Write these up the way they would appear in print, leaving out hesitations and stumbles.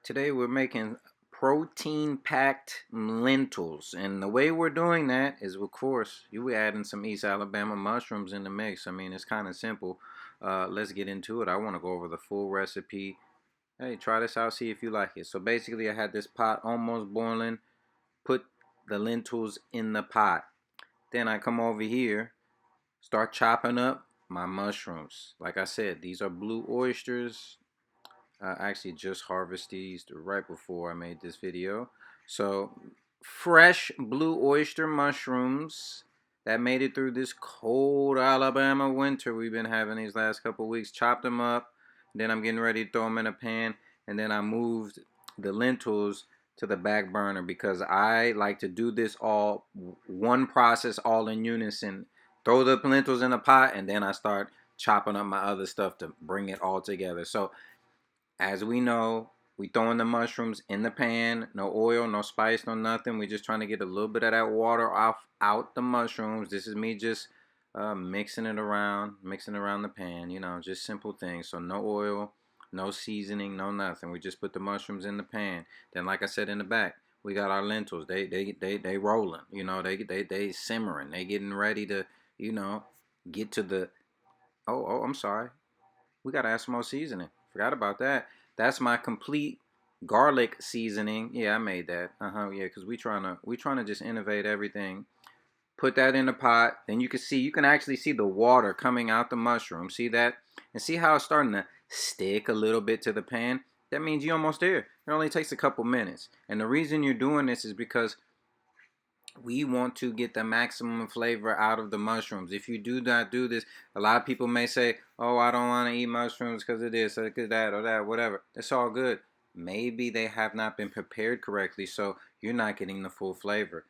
Today we're making protein-packed lentils, and the way we're doing that is, of course, you adding some East Alabama mushrooms in the mix. I mean, it's kind of simple. Let's get into it. I want to go over the full recipe. Hey, try this out, see if you like it. So basically, I had this pot almost boiling. Put the lentils in the pot. Then I come over here, start chopping up my mushrooms. Like I said, these are blue oysters. I actually just harvested these right before I made this video. So fresh blue oyster mushrooms that made it through this cold Alabama winter we've been having these last couple weeks. Chopped them up. Then I'm getting ready to throw them in a pan. And then I moved the lentils to the back burner because I like to do this all one process all in unison. Throw the lentils in a pot and then I start chopping up my other stuff to bring it all together. So as we know, we throwing the mushrooms in the pan. No oil, no spice, no nothing. We just trying to get a little bit of that water off out the mushrooms. This is me just mixing around the pan. You know, just simple things. So no oil, no seasoning, no nothing. We just put the mushrooms in the pan. Then, like I said in the back, we got our lentils. They rolling. You know, they simmering. They getting ready to, you know, get to the. Oh, I'm sorry. We gotta add some more seasoning. Forgot about that. That's my complete garlic seasoning. Yeah, I made that. Yeah, because we trying to just innovate everything. Put that in the pot. Then you can actually see the water coming out the mushroom. See that? And see how it's starting to stick a little bit to the pan? That means you're almost there. It only takes a couple minutes. And the reason you're doing this is because we want to get the maximum flavor out of the mushrooms. If you do not do this, a lot of people may say, oh, I don't want to eat mushrooms because of this or that or that, whatever. It's all good. Maybe they have not been prepared correctly, so you're not getting the full flavor.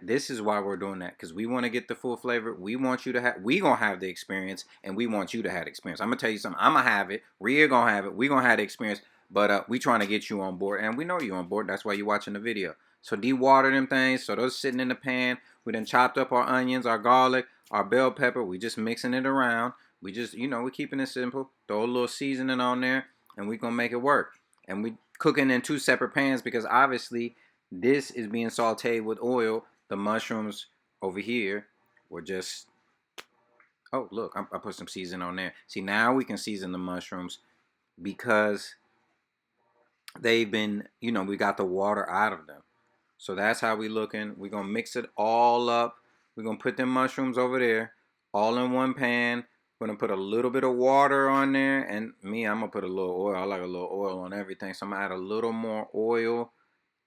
This is why we're doing that, because we want to get the full flavor. We want you to have, we going to have the experience, and we want you to have the experience. I'm going to tell you something. I'm going to have it. Rhea going to have it. We going to have the experience, but we trying to get you on board, and we know you're on board. That's why you're watching the video. So de-water them things. So those sitting in the pan. We done chopped up our onions, our garlic, our bell pepper. We just mixing it around. We just, you know, we keeping it simple. Throw a little seasoning on there, and we gonna make it work. And we cooking in two separate pans because obviously this is being sauteed with oil. The mushrooms over here were just, oh look, I put some seasoning on there. See, now we can season the mushrooms because they've been, you know, we got the water out of them. So that's how we looking. We're going to mix it all up. We're going to put them mushrooms over there, all in one pan. We're going to put a little bit of water on there. And me, I'm going to put a little oil. I like a little oil on everything. So I'm going to add a little more oil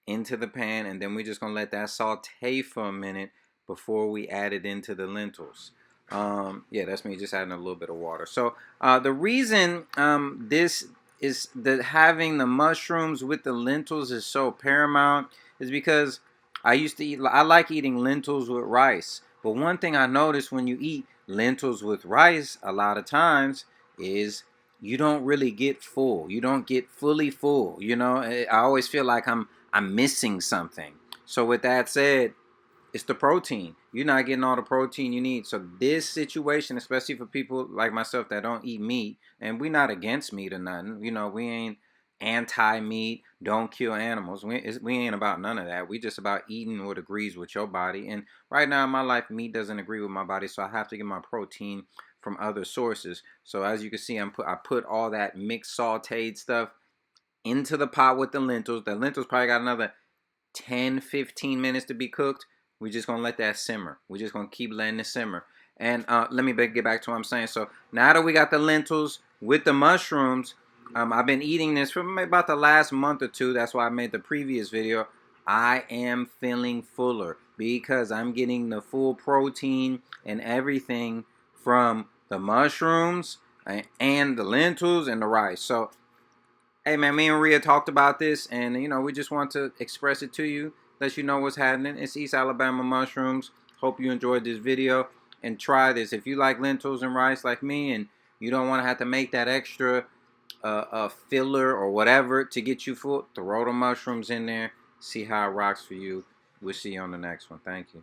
into the pan. And then we're just going to let that saute for a minute before we add it into the lentils. Yeah, that's me just adding a little bit of water. So the reason this is that having the mushrooms with the lentils is so paramount is because I like eating lentils with rice. But one thing I noticed when you eat lentils with rice a lot of times is you don't really get full. You don't get fully full. You know, I always feel like I'm missing something. So with that said, it's the protein. You're not getting all the protein you need. So this situation, especially for people like myself that don't eat meat, and we're not against meat or nothing. You know, we ain't anti-meat, don't kill animals. We ain't about none of that. We just about eating what agrees with your body. And right now in my life, meat doesn't agree with my body, so I have to get my protein from other sources. So as you can see, I put all that mixed sauteed stuff into the pot with the lentils. The lentils probably got another 10-15 minutes to be cooked. We're just going to let that simmer. We're just going to keep letting it simmer. And let me get back to what I'm saying. So now that we got the lentils with the mushrooms, I've been eating this for about the last month or two. That's why I made the previous video. I am feeling fuller because I'm getting the full protein and everything from the mushrooms and the lentils and the rice. So hey man, me and Rhea talked about this, and you know we just want to express it to you, let you know what's happening. It's East Alabama mushrooms. Hope you enjoyed this video and try this. If you like lentils and rice like me, and you don't want to have to make that extra filler or whatever to get you full, throw the mushrooms in there. See how it rocks for you. We'll see you on the next one. Thank you.